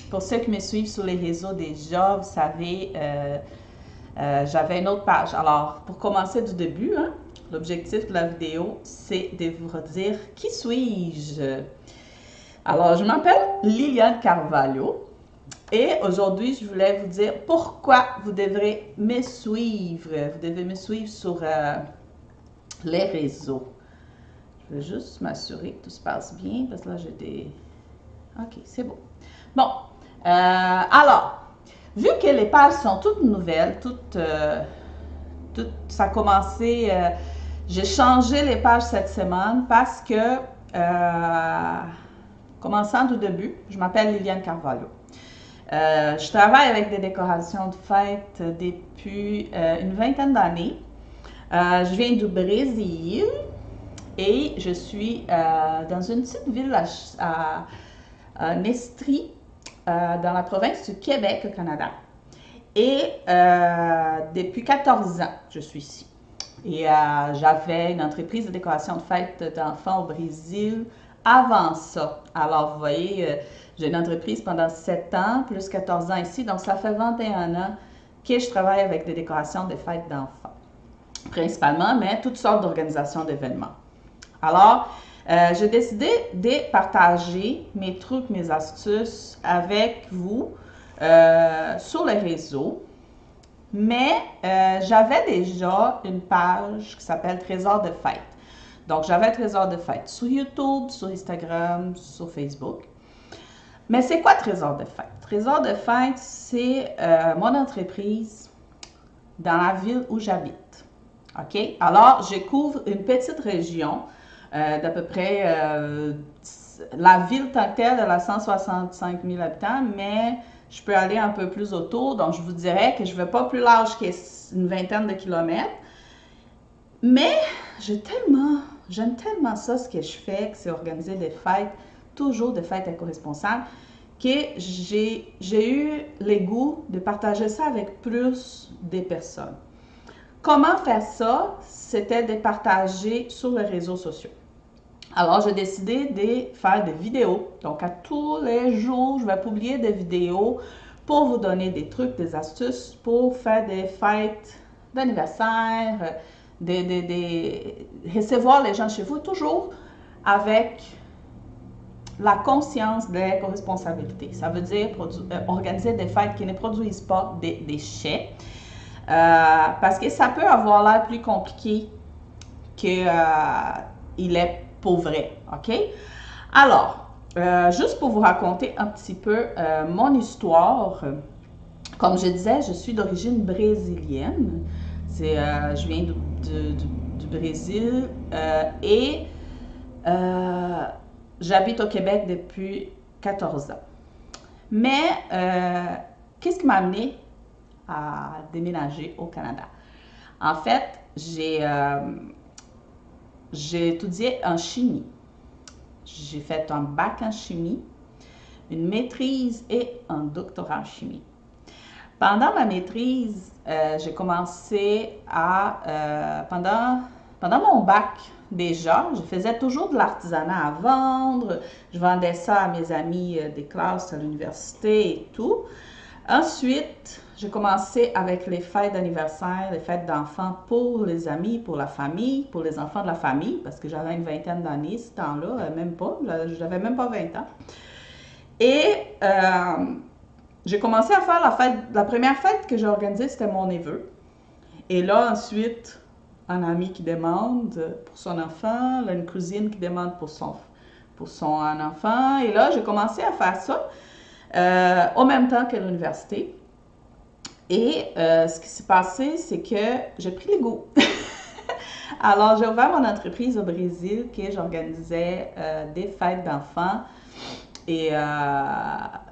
pour ceux qui me suivent sur les réseaux déjà, vous savez, j'avais une autre page. Alors, pour commencer du début, hein, l'objectif de la vidéo, c'est de vous dire qui suis-je. Alors, je m'appelle Liliane Carvalho et aujourd'hui, je voulais vous dire pourquoi vous devrez me suivre. Vous devez me suivre sur les réseaux. Je veux juste m'assurer que tout se passe bien parce que là, j'ai des... OK, c'est bon. Bon, alors, vu que les pages sont toutes nouvelles, ça a commencé, j'ai changé les pages cette semaine parce que, commençant du début, je m'appelle Liliane Carvalho. Je travaille avec des décorations de fête depuis une vingtaine d'années. Je viens du Brésil et je suis dans une petite ville à Nestrie, dans la province du Québec au Canada. Et depuis 14 ans, je suis ici. Et j'avais une entreprise de décoration de fête d'enfants au Brésil avant ça. Alors, vous voyez, j'ai une entreprise pendant 7 ans, plus 14 ans ici. Donc, ça fait 21 ans que je travaille avec des décorations de fêtes d'enfants, principalement, mais toutes sortes d'organisations d'événements. Alors, j'ai décidé de partager mes trucs, mes astuces avec vous sur les réseaux. Mais j'avais déjà une page qui s'appelle Trésor de fête. Donc, j'avais Trésor de fête sur YouTube, sur Instagram, sur Facebook. Mais c'est quoi Trésor de fête? Trésor de fête, c'est mon entreprise dans la ville où j'habite. OK? Alors, je couvre une petite région d'à peu près, la ville tant que telle, elle a 165 000 habitants, mais je peux aller un peu plus autour. Donc, je vous dirais que je ne vais pas plus large qu'une vingtaine de kilomètres. Mais j'aime tellement ça, ce que je fais, que c'est organiser des fêtes, toujours des fêtes éco-responsables, que j'ai eu le goût de partager ça avec plus de personnes. Comment faire ça? C'était de partager sur les réseaux sociaux. Alors, j'ai décidé de faire des vidéos. Donc, à tous les jours, je vais publier des vidéos pour vous donner des trucs, des astuces pour faire des fêtes d'anniversaire, recevoir les gens chez vous, toujours avec la conscience de l'éco-responsabilité. Ça veut dire organiser des fêtes qui ne produisent pas des déchets. Parce que ça peut avoir l'air plus compliqué qu'il est pour vrai, OK? Alors, juste pour vous raconter un petit peu mon histoire, comme je disais, je suis d'origine brésilienne. Je viens du Brésil et j'habite au Québec depuis 14 ans. Mais qu'est-ce qui m'a amené à déménager au Canada? En fait, j'ai étudié en chimie. J'ai fait un bac en chimie, une maîtrise et un doctorat en chimie. Pendant ma maîtrise, j'ai commencé pendant mon bac déjà, je faisais toujours de l'artisanat à vendre. Je vendais ça à mes amis des classes à l'université et tout. Ensuite, j'ai commencé avec les fêtes d'anniversaire, les fêtes d'enfants pour les amis, pour la famille, pour les enfants de la famille, parce que j'avais une vingtaine d'années ce temps-là, même pas, j'avais même pas 20 ans. Et j'ai commencé à faire la première fête que j'ai organisée, c'était mon neveu. Et là, ensuite, un ami qui demande pour son enfant, là, une cousine qui demande pour son enfant. Et là, j'ai commencé à faire ça au même temps que l'université. Et ce qui s'est passé, c'est que j'ai pris le goût. Alors, j'ai ouvert mon entreprise au Brésil, que j'organisais des fêtes d'enfants. Et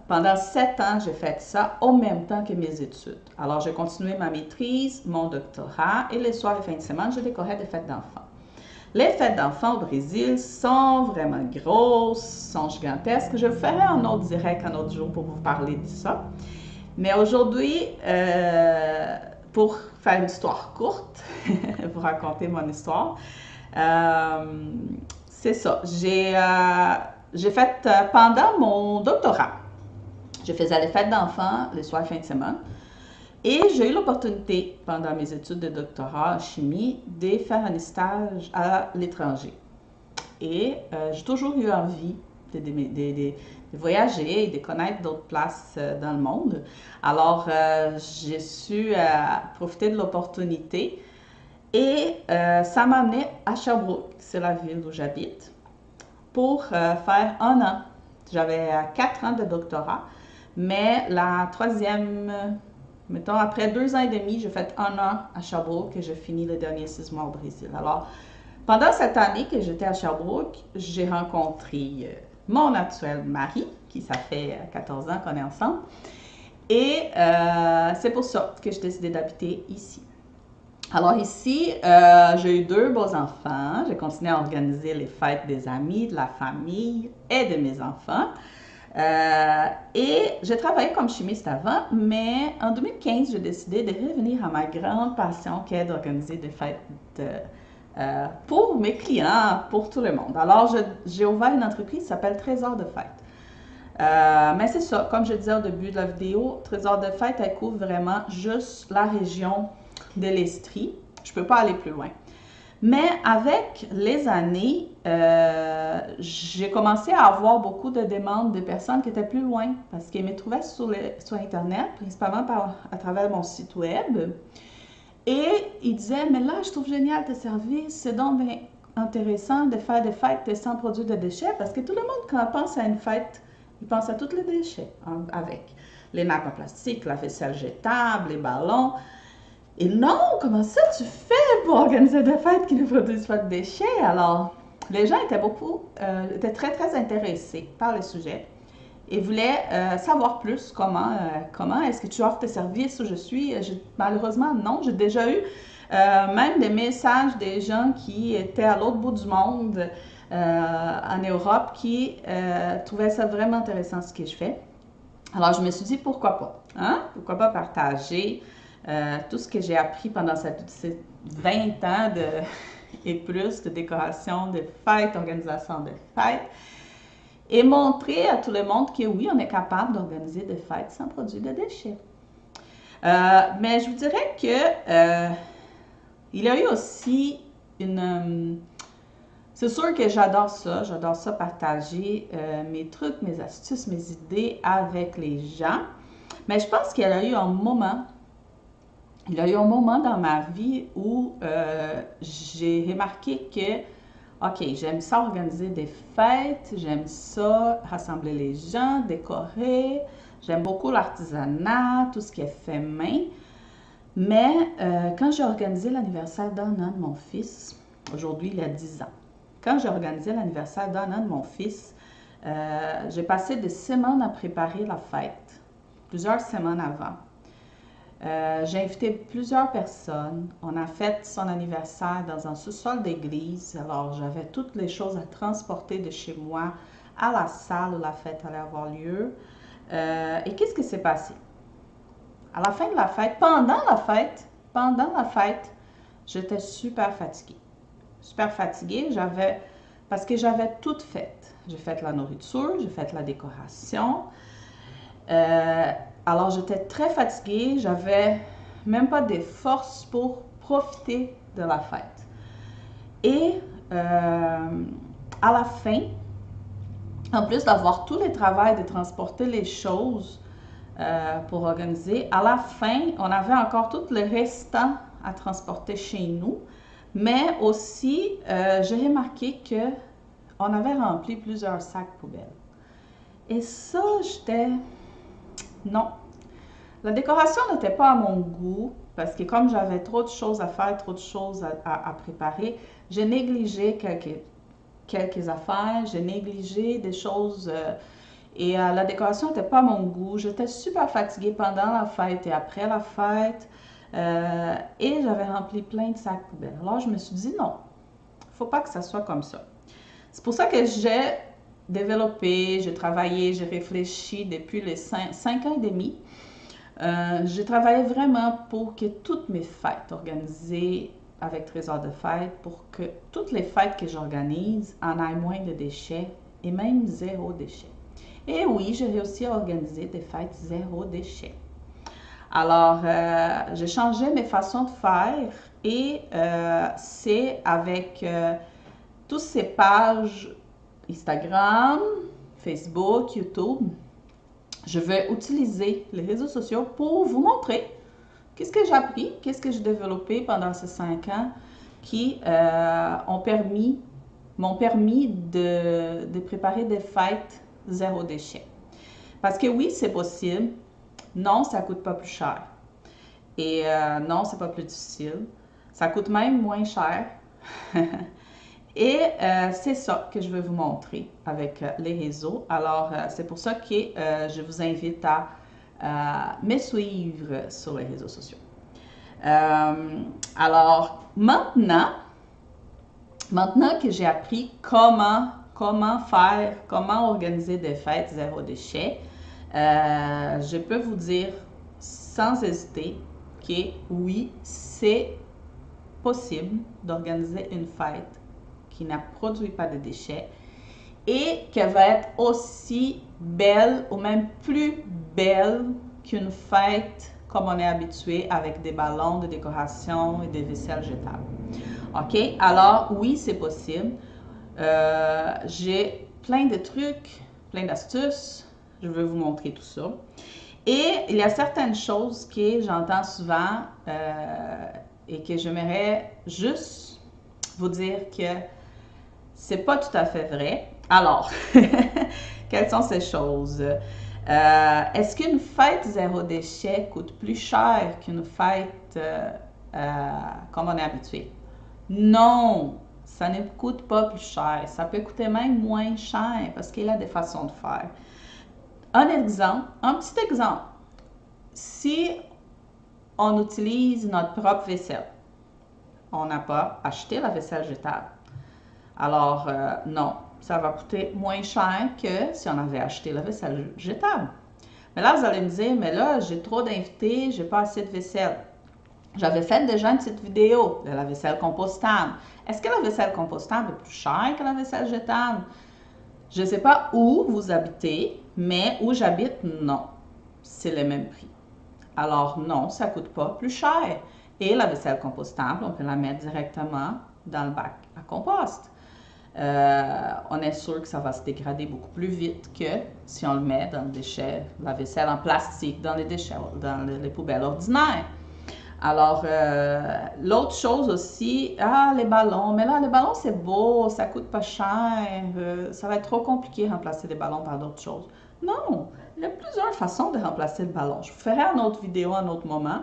pendant 7 ans, j'ai fait ça au même temps que mes études. Alors, j'ai continué ma maîtrise, mon doctorat, et les soirs et fins de semaine, je décorais des fêtes d'enfants. Les fêtes d'enfants au Brésil sont vraiment grosses, sont gigantesques. Je ferai un autre direct un autre jour pour vous parler de ça. Mais aujourd'hui, pour faire une histoire courte, vous raconter mon histoire, c'est ça. J'ai fait pendant mon doctorat, Je faisais les fêtes d'enfants les soirs fin de semaine. Et j'ai eu l'opportunité, pendant mes études de doctorat en chimie, de faire un stage à l'étranger. Et j'ai toujours eu envie de voyager et de connaître d'autres places dans le monde. Alors, j'ai su profiter de l'opportunité et ça m'a amené à Sherbrooke, c'est la ville où j'habite, pour faire 1 an. J'avais 4 ans de doctorat, mais la troisième, mettons, après 2 ans et demi, j'ai fait 1 an à Sherbrooke et j'ai fini les derniers 6 mois au Brésil. Alors, pendant cette année que j'étais à Sherbrooke, j'ai rencontré mon actuel mari, qui ça fait 14 ans qu'on est ensemble. Et c'est pour ça que j'ai décidé d'habiter ici. Alors ici, j'ai eu 2 beaux enfants. J'ai continué à organiser les fêtes des amis, de la famille et de mes enfants. Et j'ai travaillé comme chimiste avant, mais en 2015, j'ai décidé de revenir à ma grande passion qui est d'organiser des fêtes pour mes clients, pour tout le monde. Alors, j'ai ouvert une entreprise qui s'appelle Trésor de fête. Mais c'est ça, comme je disais au début de la vidéo, Trésor de fête, elle couvre vraiment juste la région de l'Estrie. Je ne peux pas aller plus loin. Mais avec les années, j'ai commencé à avoir beaucoup de demandes de personnes qui étaient plus loin parce qu'ils me trouvaient sur Internet, principalement à travers mon site web. Et ils disaient, mais là, je trouve génial tes services, c'est donc bien intéressant de faire des fêtes sans produire de déchets parce que tout le monde, quand on pense à une fête, il pense à tous les déchets avec les nappes en plastique, la vaisselle jetable, les ballons. Et non, comment ça tu fais pour organiser des fêtes qui ne produisent pas de déchets? Alors, les gens étaient très, très intéressés par le sujet et voulaient savoir plus comment est-ce que tu offres tes services où je suis. Malheureusement, non. J'ai déjà eu même des messages des gens qui étaient à l'autre bout du monde, en Europe, qui trouvaient ça vraiment intéressant ce que je fais. Alors, je me suis dit, pourquoi pas? Hein? Pourquoi pas partager tout ce que j'ai appris pendant ces 20 ans et plus de décoration de fêtes, organisation de fêtes, et montrer à tout le monde que oui, on est capable d'organiser des fêtes sans produire de déchets. Mais je vous dirais que il y a eu aussi c'est sûr que j'adore ça partager mes trucs, mes astuces, mes idées avec les gens, mais je pense qu'il y a eu un moment dans ma vie où j'ai remarqué que OK, j'aime ça organiser des fêtes, j'aime ça rassembler les gens, décorer, j'aime beaucoup l'artisanat, tout ce qui est fait main. Mais quand j'ai organisé l'anniversaire d'1 an de mon fils, aujourd'hui il a 10 ans, quand j'ai organisé l'anniversaire d'1 an de mon fils, j'ai passé des semaines à préparer la fête, plusieurs semaines avant. J'ai invité plusieurs personnes. On a fait son anniversaire dans un sous-sol d'église. Alors, j'avais toutes les choses à transporter de chez moi à la salle où la fête allait avoir lieu. Et qu'est-ce qui s'est passé? À la fin de la fête, pendant la fête, j'étais super fatiguée. Super fatiguée, parce que j'avais tout fait. J'ai fait la nourriture, j'ai fait la décoration. Alors, j'étais très fatiguée, j'avais même pas de force pour profiter de la fête. Et à la fin, en plus d'avoir tout le travail de transporter les choses pour organiser, à la fin, on avait encore tout le restant à transporter chez nous, mais aussi, j'ai remarqué que on avait rempli plusieurs sacs poubelles. Et ça, non. La décoration n'était pas à mon goût parce que comme j'avais trop de choses à faire, trop de choses à préparer, j'ai négligé quelques affaires, j'ai négligé des choses et la décoration n'était pas à mon goût. J'étais super fatiguée pendant la fête et après la fête et j'avais rempli plein de sacs poubelles. Alors je me suis dit non, il ne faut pas que ça soit comme ça. C'est pour ça que j'ai développé, j'ai travaillé, j'ai réfléchi depuis les 5 ans et demi. J'ai travaillé vraiment pour que toutes mes fêtes organisées avec Trésor de fête, pour que toutes les fêtes que j'organise en aient moins de déchets et même 0 déchet. Et oui, j'ai réussi à organiser des fêtes zéro déchet. Alors, j'ai changé mes façons de faire et c'est avec toutes ces pages Instagram, Facebook, YouTube. Je vais utiliser les réseaux sociaux pour vous montrer qu'est-ce que j'ai appris, qu'est-ce que j'ai développé pendant ces 5 ans qui m'ont permis de préparer des fêtes zéro déchet. Parce que oui, c'est possible. Non, ça ne coûte pas plus cher. Et non, c'est pas plus difficile. Ça coûte même moins cher. Et c'est ça que je vais vous montrer avec les réseaux. Alors, c'est pour ça que je vous invite à me suivre sur les réseaux sociaux. Alors, maintenant que j'ai appris comment organiser des fêtes zéro déchet, je peux vous dire sans hésiter que oui, c'est possible d'organiser une fête qui ne produit pas de déchets et qu'elle va être aussi belle ou même plus belle qu'une fête comme on est habitué avec des ballons, des décorations et des vaisselles jetables. OK? Alors, oui, c'est possible. J'ai plein de trucs, plein d'astuces. Je vais vous montrer tout ça. Et il y a certaines choses que j'entends souvent et que j'aimerais juste vous dire que c'est pas tout à fait vrai. Alors, quelles sont ces choses? Est-ce qu'une fête zéro déchet coûte plus cher qu'une fête comme on est habitué? Non, ça ne coûte pas plus cher. Ça peut coûter même moins cher parce qu'il y a des façons de faire. Un petit exemple. Si on utilise notre propre vaisselle, on n'a pas acheté la vaisselle jetable. Alors, non, ça va coûter moins cher que si on avait acheté la vaisselle jetable. Mais là, vous allez me dire, mais là, j'ai trop d'invités, j'ai pas assez de vaisselle. J'avais fait déjà une petite vidéo de la vaisselle compostable. Est-ce que la vaisselle compostable est plus chère que la vaisselle jetable? Je ne sais pas où vous habitez, mais où j'habite, non. C'est le même prix. Alors non, ça ne coûte pas plus cher. Et la vaisselle compostable, on peut la mettre directement dans le bac à compost. On est sûr que ça va se dégrader beaucoup plus vite que si on le met dans le déchet, la vaisselle en plastique, dans les déchets, dans les poubelles ordinaires. Alors, l'autre chose aussi, les ballons. Mais là, les ballons, c'est beau, ça coûte pas cher, ça va être trop compliqué de remplacer les ballons par d'autres choses. Non, il y a plusieurs façons de remplacer le ballon. Je vous ferai une autre vidéo à un autre moment.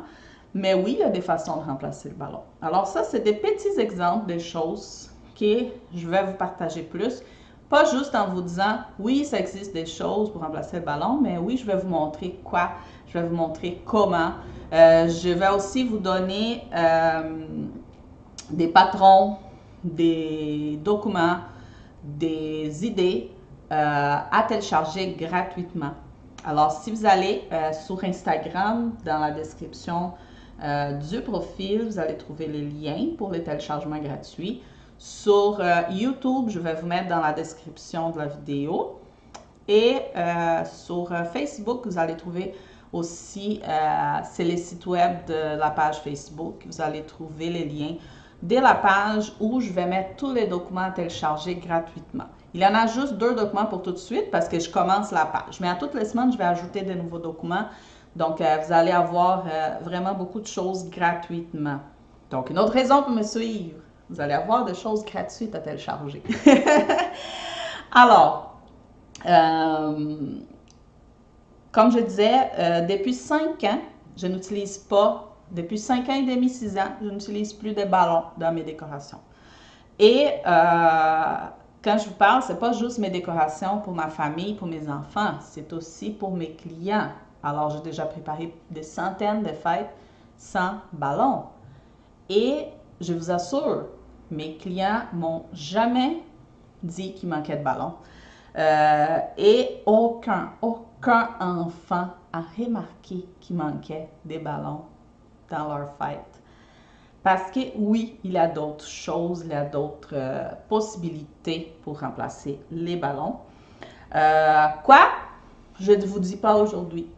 Mais oui, il y a des façons de remplacer le ballon. Alors ça, c'est des petits exemples des choses que je vais vous partager plus. Pas juste en vous disant, oui, ça existe des choses pour remplacer le ballon, mais oui, je vais vous montrer quoi, je vais vous montrer comment. Je vais aussi vous donner des patrons, des documents, des idées à télécharger gratuitement. Alors, si vous allez sur Instagram, dans la description du profil, vous allez trouver les liens pour les téléchargements gratuits. Sur YouTube, je vais vous mettre dans la description de la vidéo. Et sur Facebook, vous allez trouver aussi, c'est les sites web de la page Facebook. Vous allez trouver les liens de la page où je vais mettre tous les documents à télécharger gratuitement. Il y en a juste 2 documents pour tout de suite parce que je commence la page. Mais à toutes les semaines, je vais ajouter de nouveaux documents. Donc, vous allez avoir vraiment beaucoup de choses gratuitement. Donc, une autre raison pour me suivre, vous allez avoir des choses gratuites à télécharger. Alors, comme je disais, depuis 5 ans, je n'utilise pas, depuis 5 ans et demi, 6 ans, je n'utilise plus de ballons dans mes décorations. Et quand je vous parle, ce n'est pas juste mes décorations pour ma famille, pour mes enfants, c'est aussi pour mes clients. Alors, j'ai déjà préparé des centaines de fêtes sans ballons. Et je vous assure, mes clients m'ont jamais dit qu'il manquait de ballons. Et aucun enfant a remarqué qu'il manquait des ballons dans leur fête. Parce que oui, il y a d'autres choses, il y a d'autres possibilités pour remplacer les ballons. je ne vous dis pas aujourd'hui.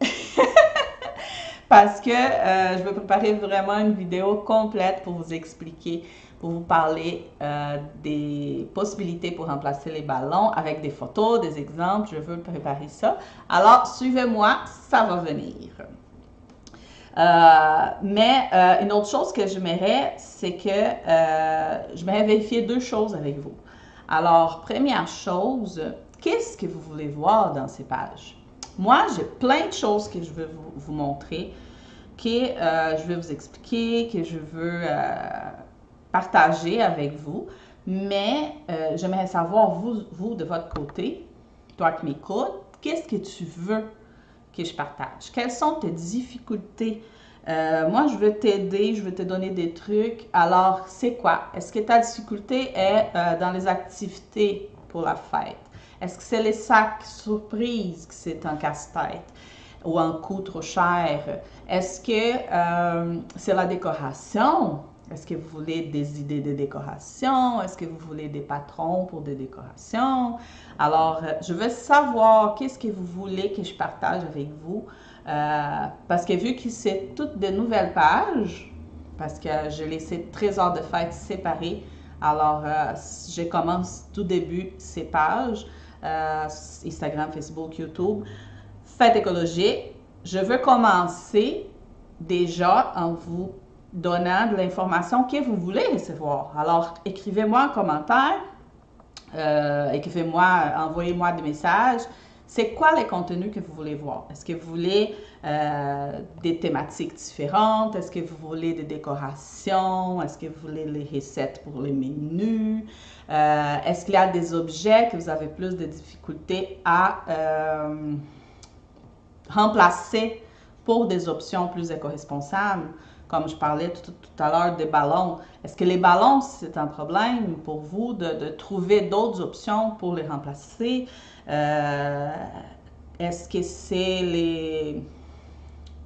Parce que je vais préparer vraiment une vidéo complète pour vous expliquer, pour vous parler des possibilités pour remplacer les ballons avec des photos, des exemples. Je veux préparer ça. Alors, suivez-moi, ça va venir. Mais une autre chose que j'aimerais, c'est que j'aimerais vérifier deux choses avec vous. Alors, première chose, qu'est-ce que vous voulez voir dans ces pages? Moi, j'ai plein de choses que je veux vous montrer, que je vais vous expliquer, que je veux partager avec vous. Mais j'aimerais savoir, vous, de votre côté, toi qui m'écoutes, qu'est-ce que tu veux que je partage? Quelles sont tes difficultés? Moi, je veux t'aider, je veux te donner des trucs. Alors, c'est quoi? Est-ce que ta difficulté est dans les activités pour la fête? Est-ce que c'est les sacs surprises que c'est un casse-tête ou un coût trop cher? Est-ce que c'est la décoration? Est-ce que vous voulez des idées de décoration? Est-ce que vous voulez des patrons pour des décorations? Alors, je veux savoir qu'est-ce que vous voulez que je partage avec vous. Parce que vu que c'est toutes de nouvelles pages, parce que j'ai laissé Trésor de fête séparés, alors je commence tout début ces pages, Instagram, Facebook, YouTube, Fête écologique. Je veux commencer déjà en vous donnant de l'information que vous voulez recevoir. Alors, écrivez-moi en commentaire, écrivez-moi, envoyez-moi des messages. C'est quoi les contenus que vous voulez voir? Est-ce que vous voulez des thématiques différentes? Est-ce que vous voulez des décorations? Est-ce que vous voulez les recettes pour les menus? Est-ce qu'il y a des objets que vous avez plus de difficultés à remplacer pour des options plus éco-responsables? Comme je parlais tout à l'heure des ballons. Est-ce que les ballons, c'est un problème pour vous de trouver d'autres options pour les remplacer? Est-ce que c'est les...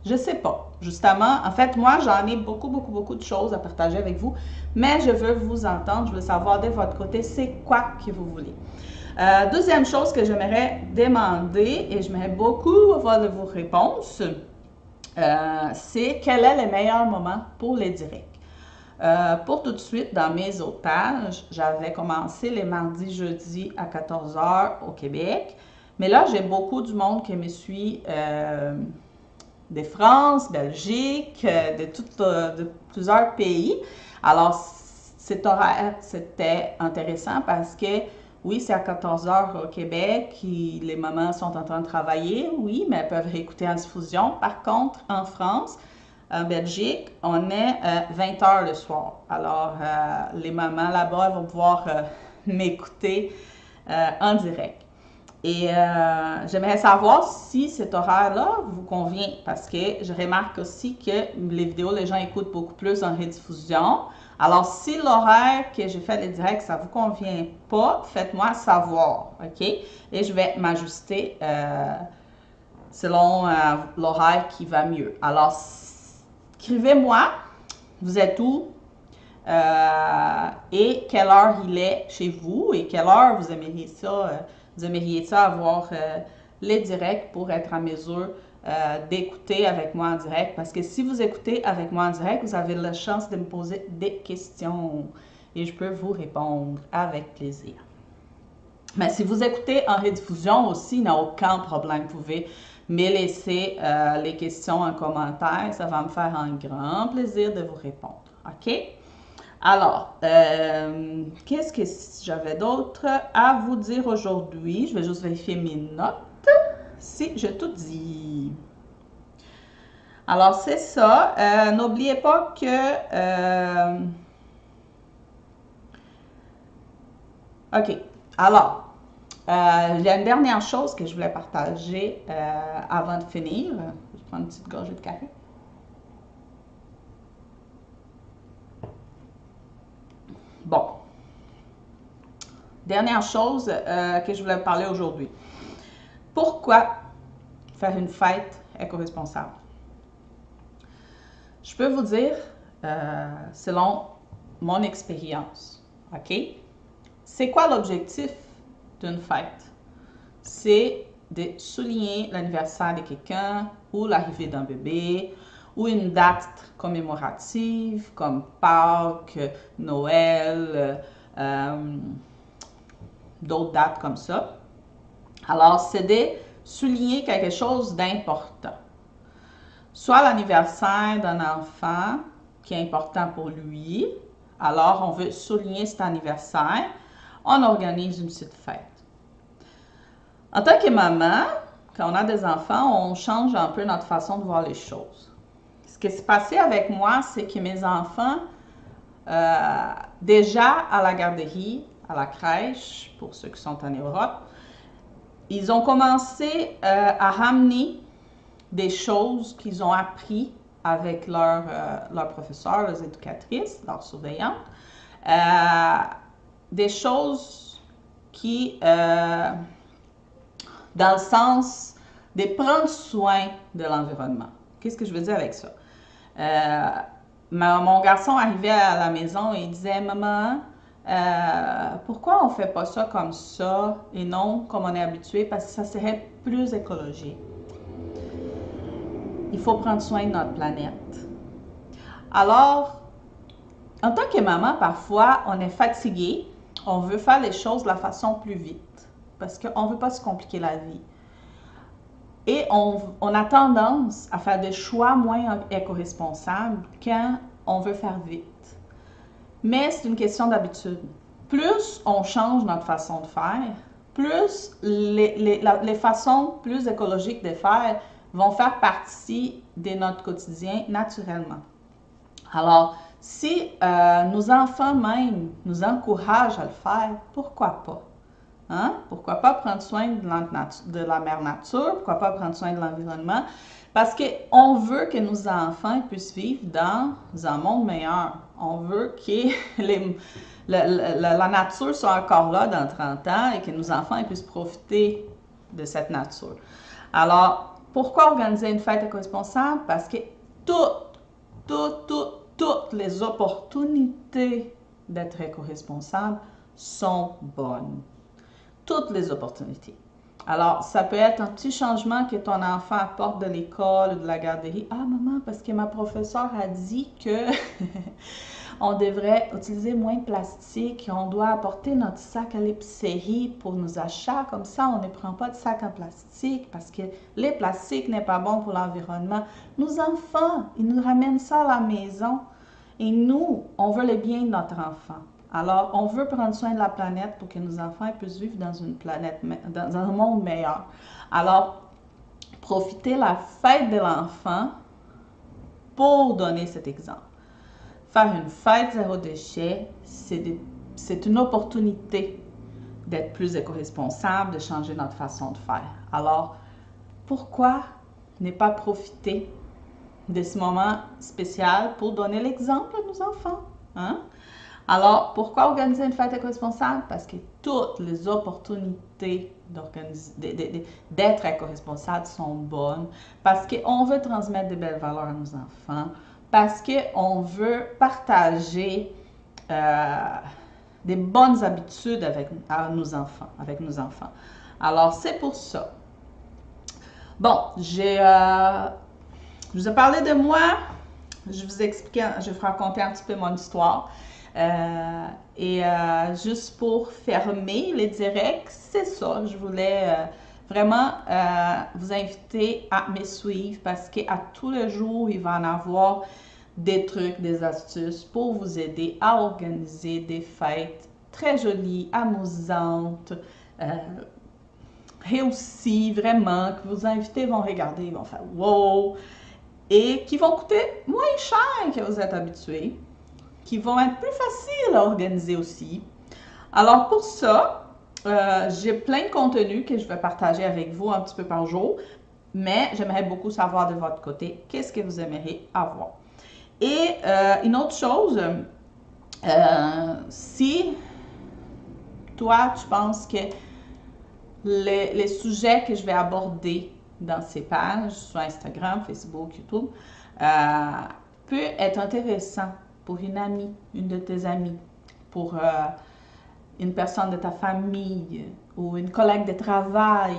Je sais pas. Justement, en fait, moi, j'en ai beaucoup de choses à partager avec vous, mais je veux vous entendre, je veux savoir de votre côté, c'est quoi que vous voulez. Deuxième chose que j'aimerais demander, et j'aimerais beaucoup avoir de vos réponses, c'est quel est le meilleur moment pour les directs. Pour tout de suite, dans mes autres pages, j'avais commencé les mardis, jeudis à 14h au Québec. Mais là, j'ai beaucoup du monde qui me suit de France, Belgique, de plusieurs pays. Alors, cet horaire, c'était intéressant parce que oui, c'est à 14h au Québec, les mamans sont en train de travailler, oui, mais elles peuvent réécouter en diffusion. Par contre, en France, en Belgique, on est 20h le soir. Alors, les mamans là-bas vont pouvoir m'écouter en direct. Et j'aimerais savoir si cet horaire-là vous convient, parce que je remarque aussi que les vidéos, les gens écoutent beaucoup plus en rediffusion. Alors, si l'horaire que j'ai fait les directs, ça ne vous convient pas, faites-moi savoir, OK? Et je vais m'ajuster selon l'horaire qui va mieux. Alors, écrivez-moi, vous êtes où et quelle heure il est chez vous et quelle heure vous aimeriez ça avoir les directs pour être en mesure d'écouter avec moi en direct. Parce que si vous écoutez avec moi en direct, vous avez la chance de me poser des questions et je peux vous répondre avec plaisir. Mais si vous écoutez en rediffusion aussi, il n'y a aucun problème. Vous pouvez me laisser les questions en commentaire. Ça va me faire un grand plaisir de vous répondre. OK? Alors, qu'est-ce que j'avais d'autre à vous dire aujourd'hui? Je vais juste vérifier mes notes. Si, j'ai tout dit. Alors, c'est ça. N'oubliez pas que... OK. Alors, il y a une dernière chose que je voulais partager avant de finir. Je vais prendre une petite gorgée de café. Bon. Dernière chose que je voulais parler aujourd'hui. Pourquoi faire une fête éco-responsable? Je peux vous dire, selon mon expérience, OK? C'est quoi l'objectif d'une fête? C'est de souligner l'anniversaire de quelqu'un ou l'arrivée d'un bébé ou une date commémorative comme Pâques, Noël, d'autres dates comme ça. Alors, c'est de souligner quelque chose d'important. Soit l'anniversaire d'un enfant qui est important pour lui, alors on veut souligner cet anniversaire, on organise une petite fête. En tant que maman, quand on a des enfants, on change un peu notre façon de voir les choses. Ce qui s'est passé avec moi, c'est que mes enfants, déjà à la garderie, à la crèche, pour ceux qui sont en Europe, ils ont commencé à ramener des choses qu'ils ont appris avec leurs professeurs, leurs éducatrices, leurs surveillantes, des choses qui, dans le sens de prendre soin de l'environnement. Qu'est-ce que je veux dire avec ça? Mon garçon arrivait à la maison et il disait « Maman, pourquoi on ne fait pas ça comme ça et non comme on est habitué parce que ça serait plus écologique. » Il faut prendre soin de notre planète. Alors, en tant que maman, parfois, on est fatigué, on veut faire les choses de la façon plus vite parce qu'on ne veut pas se compliquer la vie. Et on a tendance à faire des choix moins éco-responsables quand on veut faire vite. Mais c'est une question d'habitude. Plus on change notre façon de faire, plus les façons plus écologiques de faire vont faire partie de notre quotidien naturellement. Alors, si nos enfants même nous encouragent à le faire, pourquoi pas? Hein? Pourquoi pas prendre soin de la mère nature? Pourquoi pas prendre soin de l'environnement? Parce qu'on veut que nos enfants puissent vivre dans un monde meilleur. On veut que la nature soit encore là dans 30 ans et que nos enfants puissent profiter de cette nature. Alors, pourquoi organiser une fête éco-responsable? Parce que toutes les opportunités d'être éco-responsable sont bonnes. Toutes les opportunités. Alors, ça peut être un petit changement que ton enfant apporte de l'école ou de la garderie. Ah, maman, parce que ma professeure a dit que on devrait utiliser moins de plastique, on doit apporter notre sac à l'épicerie pour nos achats. Comme ça, on ne prend pas de sac en plastique parce que les plastiques n'est pas bon pour l'environnement. Nos enfants, ils nous ramènent ça à la maison et nous, on veut le bien de notre enfant. Alors, on veut prendre soin de la planète pour que nos enfants puissent vivre dans une planète, dans un monde meilleur. Alors, profitez la fête de l'enfant pour donner cet exemple. Faire une fête zéro déchet, c'est une opportunité d'être plus éco-responsable, de changer notre façon de faire. Alors, pourquoi ne pas profiter de ce moment spécial pour donner l'exemple à nos enfants? Hein? Alors, pourquoi organiser une fête éco-responsable? Parce que toutes les opportunités d'être éco-responsable sont bonnes, parce qu'on veut transmettre de belles valeurs à nos enfants, parce qu'on veut partager des bonnes habitudes avec nos enfants. Alors, c'est pour ça. Bon, je vous ai parlé de moi, je vais vous raconter un petit peu mon histoire. Juste pour fermer les directs, c'est ça. Je voulais vraiment vous inviter à me suivre parce qu'à tous les jours, il va en avoir des trucs, des astuces pour vous aider à organiser des fêtes très jolies, amusantes, réussies vraiment, que vos invités vont regarder, ils vont faire « wow » et qui vont coûter moins cher que vous êtes habitués, qui vont être plus faciles à organiser aussi. Alors pour ça, j'ai plein de contenus que je vais partager avec vous un petit peu par jour, mais j'aimerais beaucoup savoir de votre côté, qu'est-ce que vous aimeriez avoir. Et une autre chose, si toi tu penses que les sujets que je vais aborder dans ces pages, sur Instagram, Facebook, YouTube, peut être intéressant pour une amie, une de tes amies, pour une personne de ta famille ou une collègue de travail,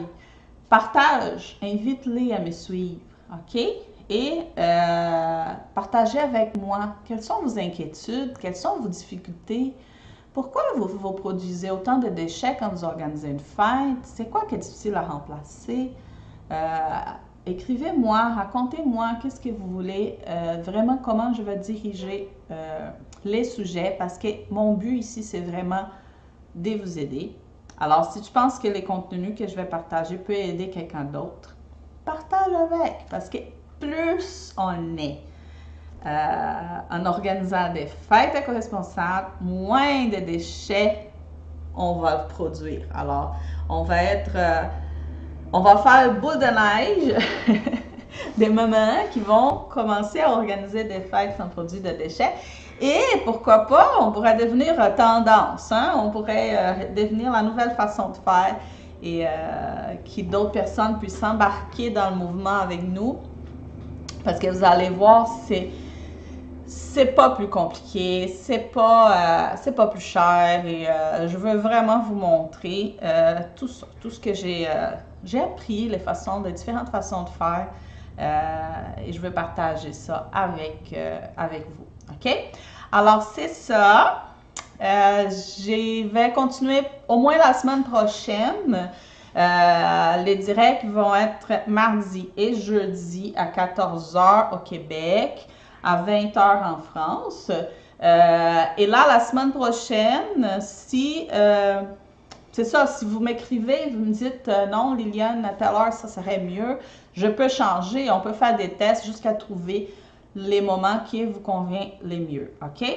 Partage, invite-les à me suivre, OK? Et partagez avec moi quelles sont vos inquiétudes, quelles sont vos difficultés, pourquoi vous produisez autant de déchets quand vous organisez une fête, c'est quoi qui est difficile à remplacer? Écrivez-moi, racontez-moi qu'est-ce que vous voulez, vraiment comment je vais diriger les sujets, parce que mon but ici, c'est vraiment de vous aider. Alors, si tu penses que les contenus que je vais partager peuvent aider quelqu'un d'autre, partage avec, parce que plus on est en organisant des fêtes éco-responsables, moins de déchets on va produire. Alors, on va faire boule de neige des mamans qui vont commencer à organiser des fêtes sans produit de déchets. Et pourquoi pas, on pourrait devenir tendance, hein? On pourrait devenir la nouvelle façon de faire et que d'autres personnes puissent s'embarquer dans le mouvement avec nous. Parce que vous allez voir, c'est pas plus compliqué, c'est pas plus cher et je veux vraiment vous montrer tout ça, tout ce que j'ai appris, les différentes façons de faire et je veux partager ça avec vous, OK? Alors, c'est ça. Je vais continuer au moins la semaine prochaine. Les directs vont être mardi et jeudi à 14h au Québec, à 20h en France. Et là, la semaine prochaine, si vous m'écrivez, vous me dites non, Liliane, à telle heure, ça serait mieux, je peux changer, on peut faire des tests jusqu'à trouver les moments qui vous conviennent les mieux, OK?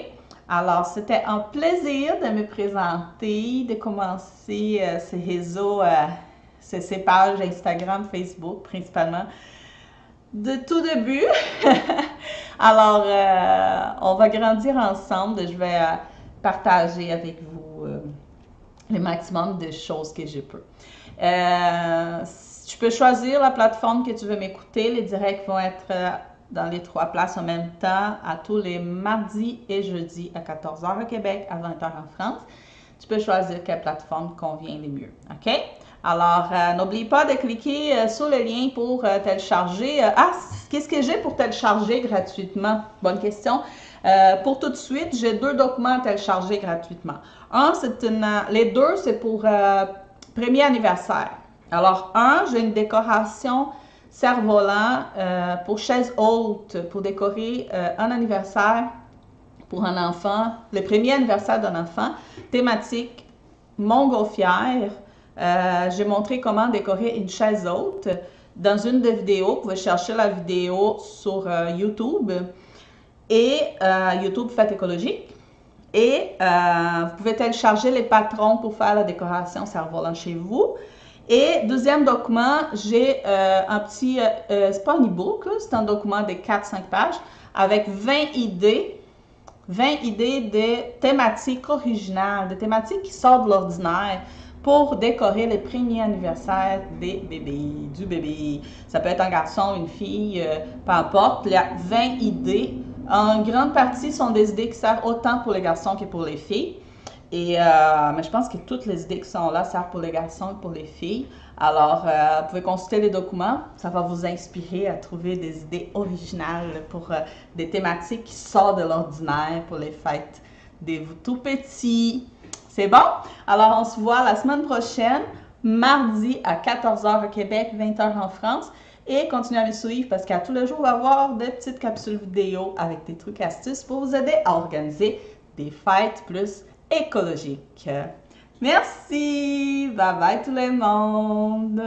Alors, c'était un plaisir de me présenter, de commencer ces réseaux, ces pages Instagram, Facebook principalement, de tout début. Alors, on va grandir ensemble. Je vais partager avec vous le maximum de choses que je peux. Tu peux choisir la plateforme que tu veux m'écouter. Les directs vont être dans les 3 places en même temps, à tous les mardis et jeudis à 14h au Québec, à 20h en France. Tu peux choisir quelle plateforme convient le mieux. OK? Alors, n'oublie pas de cliquer sur le lien pour télécharger. Qu'est-ce que j'ai pour télécharger gratuitement? Bonne question. Pour tout de suite, j'ai 2 documents à télécharger gratuitement. Les deux, c'est pour premier anniversaire. Alors, j'ai une décoration cerf-volant pour chaise haute, pour décorer un anniversaire pour un enfant, le premier anniversaire d'un enfant, thématique montgolfière. J'ai montré comment décorer une chaise haute dans une des vidéos. Vous pouvez chercher la vidéo sur YouTube et YouTube Fête écologique. Et vous pouvez télécharger les patrons pour faire la décoration cerf-volant chez vous. Et deuxième document, j'ai un petit, c'est pas un e-book, c'est un document de 4-5 pages avec 20 idées de thématiques originales, de thématiques qui sortent de l'ordinaire pour décorer les premiers anniversaires des bébés, du bébé. Ça peut être un garçon, une fille, peu importe. Il y a 20 idées. En grande partie, ce sont des idées qui servent autant pour les garçons que pour les filles. Mais je pense que toutes les idées qui sont là servent pour les garçons et pour les filles. Alors, vous pouvez consulter les documents. Ça va vous inspirer à trouver des idées originales pour des thématiques qui sortent de l'ordinaire pour les fêtes des tout petits. C'est bon? Alors, on se voit la semaine prochaine, mardi à 14h au Québec, 20h en France. Et continuez à me suivre parce qu'à tous les jours, on va avoir des petites capsules vidéo avec des trucs astuces pour vous aider à organiser des fêtes plus écologique. Merci! Bye bye tout le monde!